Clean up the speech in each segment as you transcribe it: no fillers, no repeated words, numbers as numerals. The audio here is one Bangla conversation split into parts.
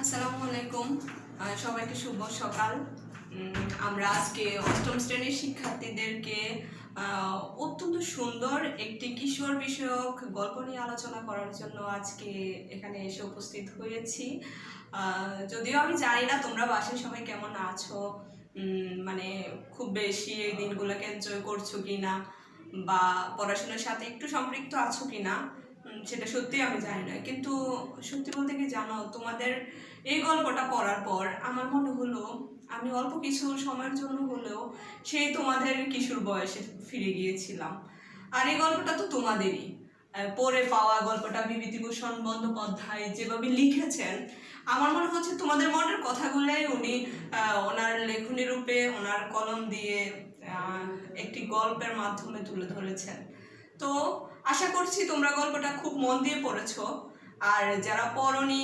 আসসালামু আলাইকুম, সবাইকে শুভ সকাল। আমরা আজকে অষ্টম শ্রেণীর শিক্ষার্থীদেরকে অত্যন্ত সুন্দর একটি কিশোর বিষয়ক গল্প নিয়ে আলোচনা করার জন্য আজকে এখানে এসে উপস্থিত হয়েছি। যদিও আমি জানি না তোমরা বাসায় সবাই কেমন আছো, মানে খুব বেশি এই দিনগুলোকে এনজয় করছো কিনা বা পড়াশোনার সাথে একটু সম্পৃক্ত আছো কিনা সেটা সত্যি আমি জানি না। কিন্তু সত্যি বলতে কি জানো, তোমাদের এই গল্পটা পড়ার পর আমার মনে হলো আমি অল্প কিছু সময়ের জন্য হলেও সেই তোমাদের কিশোর বয়সে ফিরে গিয়েছিলাম। আর এই গল্পটা তো তোমাদেরই পড়ে পাওয়া গল্পটা বিভূতিভূষণ বন্দ্যোপাধ্যায় যেভাবে লিখেছেন, আমার মনে হচ্ছে তোমাদের মনের কথাগুলোই উনি ওনার লেখনী রূপে ওনার কলম দিয়ে একটি গল্পের মাধ্যমে তুলে ধরেছেন। তো আশা করছি তোমরা গল্পটা খুব মন দিয়ে পড়েছো, আর যারা পড়নি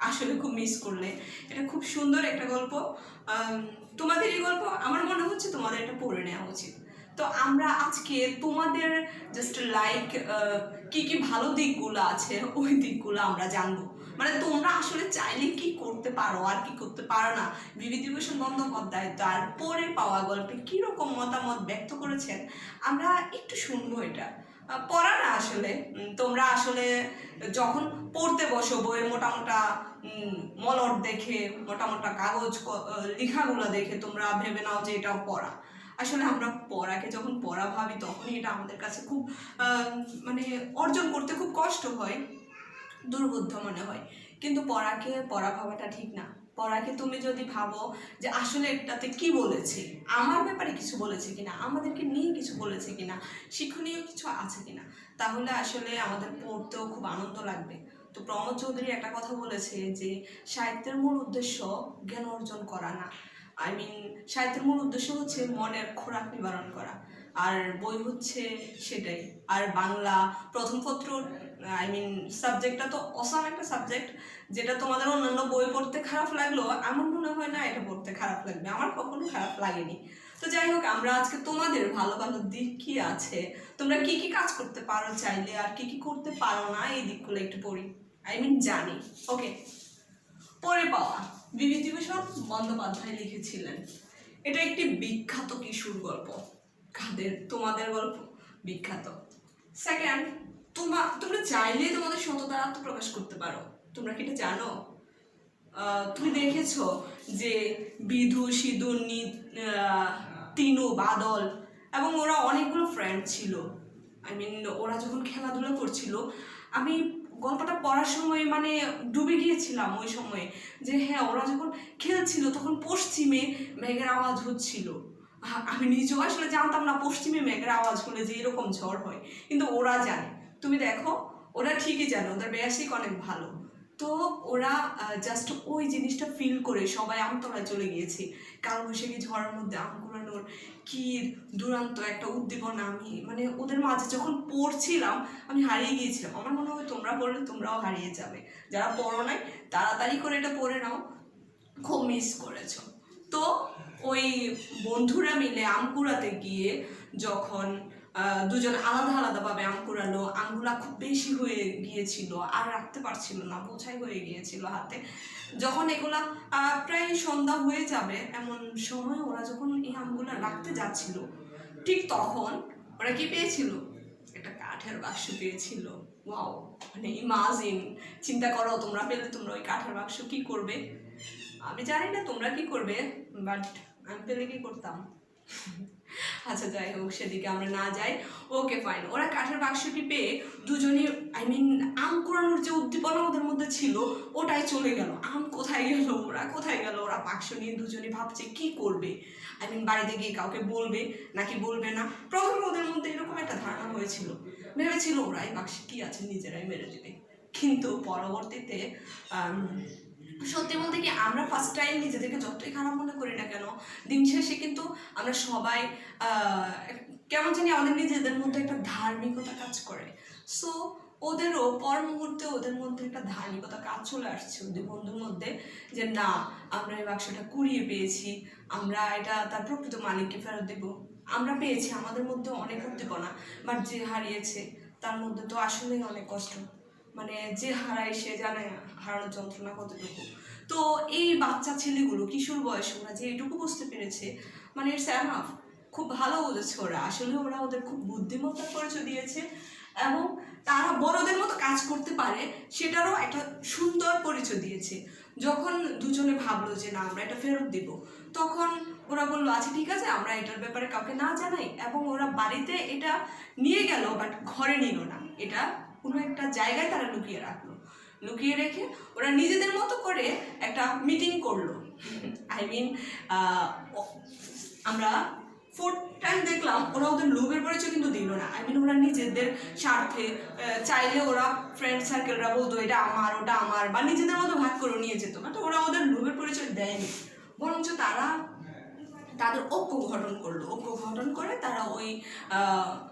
আসলে খুব মিস করলে। এটা খুব সুন্দর একটা গল্প, তোমাদের এই গল্প আমার মনে হচ্ছে তোমাদের এটা পড়ে নেওয়া উচিত। তো আমরা আজকে তোমাদের জাস্ট লাইক কি কি ভালো দিকগুলো আছে ওই দিকগুলো আমরা জানবো। মানে তোমরা আসলে চাইলে কি করতে পারো আর কি করতে পারো না, বিভূতিভূষণ বন্দ্যোপাধ্যায় তার পরে পাওয়া গল্পে কীরকম মতামত ব্যক্ত করেছেন আমরা একটু শুনবো। এটা পড়া না আসলে, তোমরা আসলে যখন পড়তে বসো বইয়ের মোটামোটা মলট দেখে মোটামোটা কাগজ লেখাগুলো দেখে তোমরা ভেবে নাও যে এটাও পড়া। আসলে আমরা পড়াকে যখন পড়া ভাবি তখনই এটা আমাদের কাছে খুব মানে অর্জন করতে খুব কষ্ট হয়, দুর্বোধ্য মনে হয়। কিন্তু পড়াকে পড়া ভাবাটা ঠিক না। পড়াকে তুমি যদি ভাবো যে আসলে এটাতে কি বলেছে, আমার ব্যাপারে কিছু বলেছে কিনা, আমাদেরকে নিয়ে কিছু বলেছে কিনা, শিক্ষণীয় কিছু আছে কিনা, তাহলে আসলে আমাদের পড়তেও খুব আনন্দ লাগবে। তো প্রমোদ চৌধুরী একটা কথা বলেছে যে সাহিত্যের মূল উদ্দেশ্য জ্ঞান অর্জন করা না, সাহিত্যের মূল উদ্দেশ্য হচ্ছে মনের খোরাক নিবারণ করা। আর বই হচ্ছে সেটাই। আর বাংলা প্রথম পত্র সাবজেক্টটা তো অসাম একটা সাবজেক্ট, যেটা তোমাদের অন্যান্য বই পড়তে খারাপ লাগলো আমার মনে হয় না এটা পড়তে খারাপ লাগবে, আমার কখনো খারাপ লাগেনি। তো যাই হোক, আমরা আজকে তোমাদের ভালো ভালো দিক কি আছে, তোমরা কি কি কাজ করতে পারো চাইলে আর কি কি করতে পারো না, এই দিকগুলো একটু পড়ি, জানি। ওকে, পড়ে পাওয়া বিভূতিভূষণ বন্দ্যোপাধ্যায় লিখেছিলেন। এটা একটি বিখ্যাত কিশোর গল্প। কাদের? তোমাদের গল্প বিখ্যাত। সেকেন্ড, তোমরা চাইলেই তোমাদের সততার আত্মপ্রকাশ করতে পারো। তোমরা কি এটা জানো? তুমি দেখেছো যে বিধু, সিধু, তিনু, বাদল এবং ওরা অনেকগুলো ফ্রেন্ড ছিল। ওরা যখন খেলাধুলা করছিল, আমি গল্পটা পড়ার সময় ডুবে গিয়েছিলাম ওই সময়ে, যে হ্যাঁ ওরা যখন খেলছিল তখন পশ্চিমে মেঘের আওয়াজ হচ্ছিল। আমি নিজেও আসলে জানতাম না পশ্চিমে মেঘের আওয়াজ হলে যে এরকম ঝড় হয়, কিন্তু ওরা জানে। তুমি দেখো, ওরা ঠিকই জানে, ওদের বেসিক অনেক ভালো। তো ওরা জাস্ট ওই জিনিসটা ফিল করে সবাই আমতলায় চলে গিয়েছি। কালবৈশাখী ঝড়ের মধ্যে আম কুড়ানোর কি দুরান্ত একটা উদ্দীপনা। আমি ওদের মাঝে যখন পড়ছিলাম আমি হারিয়ে গিয়েছিলাম। আমার মনে হয় তোমরা পড়লে তোমরাও হারিয়ে যাবে। যারা পড়ো নাই তাড়াতাড়ি করে এটা পড়ে নাও, খুব মিস করেছো। তো ওই বন্ধুরা মিলে আম কুড়াতে গিয়ে যখন দুজন আলাদা আলাদাভাবে আম কুড়ালো, আমগুলা খুব বেশি হয়ে গিয়েছিল আর রাখতে পারছিল না, বোঝাই হয়ে গিয়েছিল হাতে। যখন এগুলা প্রায় সন্ধ্যা হয়ে যাবে এমন সময় ওরা যখন এই আমগুলা রাখতে যাচ্ছিল, ঠিক তখন ওরা কি পেয়েছিল? একটা কাঠের বাক্স পেয়েছিল। ওয়াও, ইমাজিন, চিন্তা করো তোমরা পেলে তোমরা ওই কাঠের বাক্স কি করবে। আমি জানি না তোমরা কি করবে, বাট আমি পেলে কি করতাম। আচ্ছা যাই হোক, সেদিকে আমরা না যাই। ওকে ফাইন, ওরা কাঠের বাক্সটি পেয়ে দুজনই আম কুড়ানোর যে উদ্দীপনা ওদের মধ্যে ছিল ওটাই চলে গেল। আম কোথায় গেল, ওরা কোথায় গেল, ওরা বাক্স নিয়ে দুজনই ভাবছে কি করবে। বাড়িতে গিয়ে কাউকে বলবে নাকি বলবে না। প্রথমে ওদের মধ্যে এরকম একটা ধারণা হয়েছিল, ভেবেছিল ওরা এই বাক্সে কি আছে নিজেরাই মেরে দেবে। কিন্তু পরবর্তীতে সত্যি বলতে কি, আমরা ফার্স্ট টাইম নিজেদেরকে যতই খারাপ মনে করি না কেন, দিন শেষে কিন্তু আমরা সবাই কেমন জানি আমাদের নিজেদের মধ্যে একটা ধার্মিকতা কাজ করে। সো ওদেরও পর মুহূর্তে ওদের মধ্যে একটা ধার্মিকতা কাজ চলে আসছে ওদের বন্ধুর মধ্যে, যে না আমরা এই বাক্সটা কুড়িয়ে পেয়েছি, আমরা এটা তার প্রকৃত মালিককে ফেরত দেব। আমরা পেয়েছি, আমাদের মধ্যে অনেক উদ্দীপনা, বাট যে হারিয়েছে তার মধ্যে তো আসলেই অনেক কষ্ট। মানে যে হারায় সে জানে হারানোর যন্ত্রণা কতটুকু। তো এই বাচ্চা ছেলেগুলো কিশোর বয়সে ওরা যে এইটুকু বুঝতে পেরেছে, মানে ইটস এনাফ। খুব ভালো বুঝেছে ওরা, আসলে ওরা ওদের খুব বুদ্ধিমত্তার পরিচয় দিয়েছে এবং তারা বড়দের মতো কাজ করতে পারে সেটারও একটা সুন্দর পরিচয় দিয়েছে। যখন দুজনে ভাবলো যে না আমরা এটা ফেরত দিব, তখন ওরা বললো আচ্ছা ঠিক আছে আমরা এটার ব্যাপারে কাউকে না জানাই, এবং ওরা বাড়িতে এটা নিয়ে গেল বাট ঘরে নিল না, এটা কোনো একটা জায়গায় তারা লুকিয়ে রাখলো। লুকিয়ে রেখে ওরা নিজেদের মতো করে একটা মিটিং করলো। আই মিন আমরা ফোর্থ টাইম দেখলাম ওরা ওদের লোভের পরিচয় কিন্তু দিল না। আই মিন ওরা নিজেদের স্বার্থে চাইলে ওরা ফ্রেন্ড সার্কেলরা বলতো এটা আমার ওটা আমার, বা নিজেদের মতো ভাগ করে নিয়ে যেত, বাট ওরা ওদের লোভের পরিচয় দেয়নি, বরঞ্চ তারা তাদের ঐক্য গঠন করলো। ঐক্য গঠন করে তারা ওই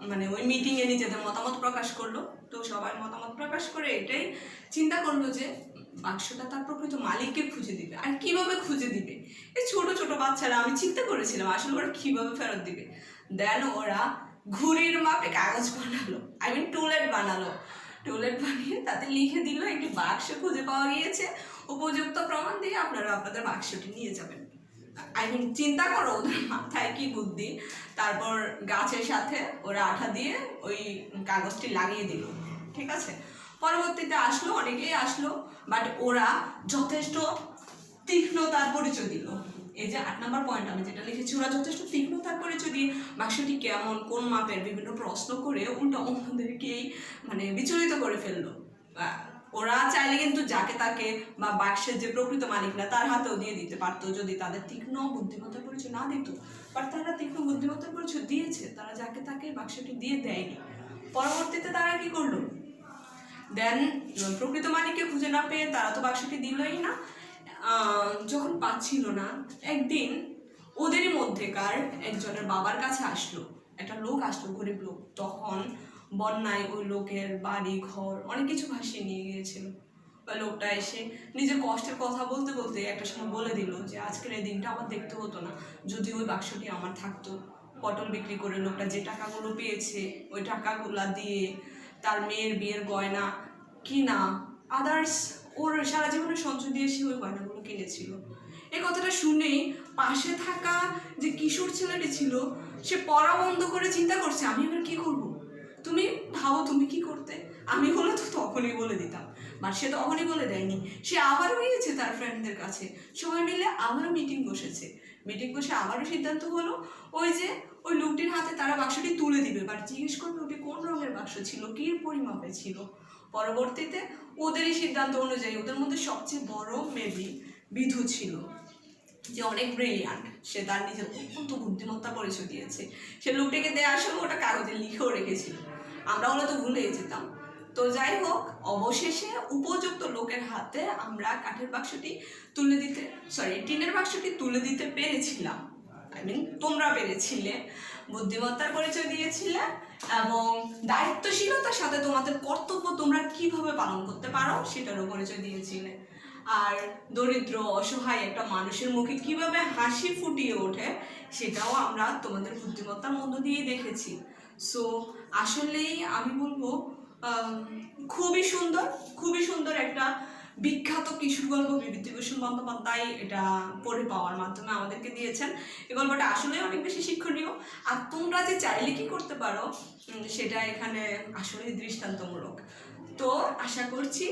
মানে ওই মিটিংয়ে নিজেদের মতামত প্রকাশ করলো। তো সবাই মতামত প্রকাশ করে এটাই চিন্তা করলো যে বাক্সটা তার প্রকৃত মালিককে খুঁজে দিবে। আর কিভাবে খুঁজে দিবে, এই ছোট ছোট বাচ্চারা, আমি চিন্তা করেছিলাম আসলে ওরা কিভাবে ফেরত দিবে। দেন ওরা ঘুড়ির মাপে কাগজ বানালো, আই মিন টুলেট বানালো। টুলেট বানিয়ে তাতে লিখে দিল একটি বাক্স খুঁজে পাওয়া গিয়েছে, উপযুক্ত প্রমাণ দিয়ে আপনারা আপনাদের বাক্সটি নিয়ে যাবেন। আই মিন চিন্তা করো ওদের মাথায় কি বুদ্ধি। তারপর গাছের সাথে ওরা আঠা দিয়ে ওই কাগজটি লাগিয়ে দিল, ঠিক আছে। পরবর্তীতে আসলো, অনেকেই আসলো, বাট ওরা যথেষ্ট তীক্ষ্ণতার পরিচয় দিল। এই যে 8 নম্বর পয়েন্ট আমি যেটা লিখেছি, ওরা যথেষ্ট তীক্ষ্ণতার পরিচয় দিয়ে বাক্সটি কেমন কোন মাপের বিভিন্ন প্রশ্ন করে উল্টো অন্যদেরকেই মানে বিচলিত করে ফেললো। ওরা চাইলে কিন্তু যাকে তাকে বা বাক্সের যে প্রকৃত মালিক না তার হাতেও দিয়ে দিতে পারতো যদি তাদের তীক্ষ্ণ বুদ্ধিমত্তার পরিচয় না দিত, বাট তারা তীক্ষ্ণ বুদ্ধিমত্তার পরিচয় দিয়েছে, তারা যাকে তাকে বাক্সটি দিয়ে দেয়নি। পরবর্তীতে তারা কি করলো, দেন প্রকৃত মালিককে খুঁজে না পেয়ে তারা তো বাক্সটি দিলই না। যখন পাচ্ছিল না, একদিন ওদেরই মধ্যেকার একজনের বাবার কাছে আসলো, একটা লোক আসলো, গরিব লোক। তখন বন্যায় ওই লোকের বাড়ি ঘর অনেক কিছু ভাসিয়ে নিয়ে গিয়েছিল। ওই লোকটা এসে নিজের কষ্টের কথা বলতে বলতে একটা সময় বলে দিল যে আজকের এই দিনটা আমার দেখতে হতো না যদি ওই বাক্সটি আমার থাকতো। পটল বিক্রি করে লোকটা যে টাকাগুলো পেয়েছে ওই টাকাগুলা দিয়ে তার মেয়ের বিয়ের গয়না কিনা, আদার্স ওর সারা জীবনের সঞ্চয় দিয়ে সে ওই গয়নাগুলো কিনেছিল। এই কথাটা শুনেই পাশে থাকা যে কিশোর ছেলেটি ছিল সে পড়া বন্ধ করে চিন্তা করছে আমি এবার কি করব। তুমি ভাবো তুমি কি করতে, আমি হলে তো তখনই বলে দিতাম, বাট সে তখনই বলে দেয়নি। সে আবারও গিয়েছে তার ফ্রেন্ডদের কাছে, সবাই মিলে আবারও মিটিং বসেছে। মিটিং বসে আবারও সিদ্ধান্ত হলো ওই যে ওই লোকটির হাতে তারা বাক্সটি তুলে দিবে, বাট জিজ্ঞেস করবে ওটি কোন রঙের বাক্স ছিল, কি পরিমাপে ছিল। পরবর্তীতে ওদেরই সিদ্ধান্ত অনুযায়ী ওদের মধ্যে সবচেয়ে বড় মেবি বিধু ছিল, যে অনেক ব্রিলিয়ান্ট, সে তার নিজের অত্যন্ত বুদ্ধিমত্তা পরিচয় দিয়েছে। সে লোকটিকে দেওয়ার সময় ওটা কাগজে লিখেও রেখেছিল, আমরা হলে তো ভুলে যেতাম। তো যাই হোক, অবশেষে উপযুক্ত লোকের হাতে আমরা কাঠের বাক্সটি তুলে দিতে, টিনের বাক্সটি তুলে দিতে পেরেছিলাম। আই মিন তোমরা পেরেছিলে, বুদ্ধিমত্তার পরিচয় দিয়েছিলে এবং দায়িত্বশীলতার সাথে তোমাদের কর্তব্য তোমরা কিভাবে পালন করতে পারো সেটারও পরিচয় দিয়েছিলে। আর দরিদ্র অসহায় একটা মানুষের মুখে কিভাবে হাসি ফুটিয়ে ওঠে সেটাও আমরা তোমাদের বুদ্ধিমত্তার মধ্য দিয়েই দেখেছি। সো আসলেই আমি বলবো খুবই সুন্দর একটা বিখ্যাত কিশোর গল্প বিভূতিভূষণ বন্দ্যোপাধ্যায় এটা পড়ে পাওয়ার মাধ্যমে আমাদেরকে দিয়েছেন। এই গল্পটা আসলে অনেক বেশি শিক্ষণীয়, আর তোমরা যে চাইলে কি করতে পারো সেটা এখানে আসলে দৃষ্টান্তমূলক। তো আশা করছি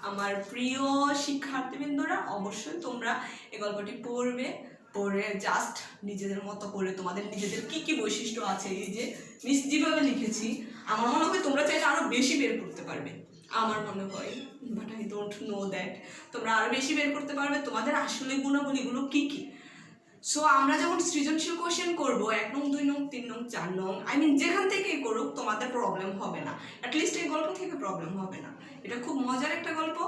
আমার প্রিয় শিক্ষার্থীবৃন্দরা অবশ্যই তোমরা এই গল্পটি পড়ে জাস্ট নিজেদের মতো করে তোমাদের নিজেদের কি কি বৈশিষ্ট্য আছে, এই যে যেভাবে লিখেছি আমার মনে হয় তোমরা চাইলে আরো বেশি বের করতে পারবে, আমার মনে হয়, but I don't know that. তোমরা আরো বেশি বের করতে পারবে তোমাদের আসলে গুণাবলীগুলো কি কি। সো আমরা যখন সৃজনশীল কোশ্চেন করবো 1 নং 2 নং 3 নং 4 নং, আই মিন যেখান থেকেই করুক তোমাদের প্রবলেম হবে না, অ্যাটলিস্ট এই গল্প থেকে প্রবলেম হবে না। এটা খুব মজার একটা গল্প,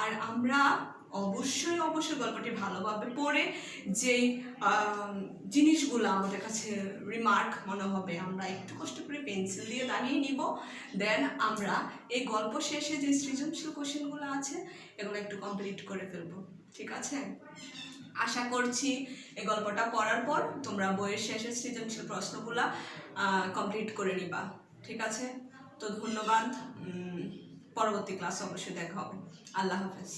আর আমরা অবশ্যই গল্পটি ভালোভাবে পড়ে যেই জিনিসগুলো আমাদের কাছে রিমার্ক মনে হবে আমরা একটু কষ্ট করে পেন্সিল দিয়ে দাগিয়ে নিব। দেন আমরা এই গল্প শেষে যে সৃজনশীল কোশ্চেনগুলো আছে এগুলো একটু কমপ্লিট করে ফেলবো, ঠিক আছে। আশা করছি এই গল্পটা পড়ার পর তোমরা বইয়ের শেষে সৃজনশীল প্রশ্নগুলা কমপ্লিট করে নিবা, ঠিক আছে। তো ধন্যবাদ। পরবর্তী ক্লাসে অবশ্যই দেখা হবে। আল্লাহ হাফেজ।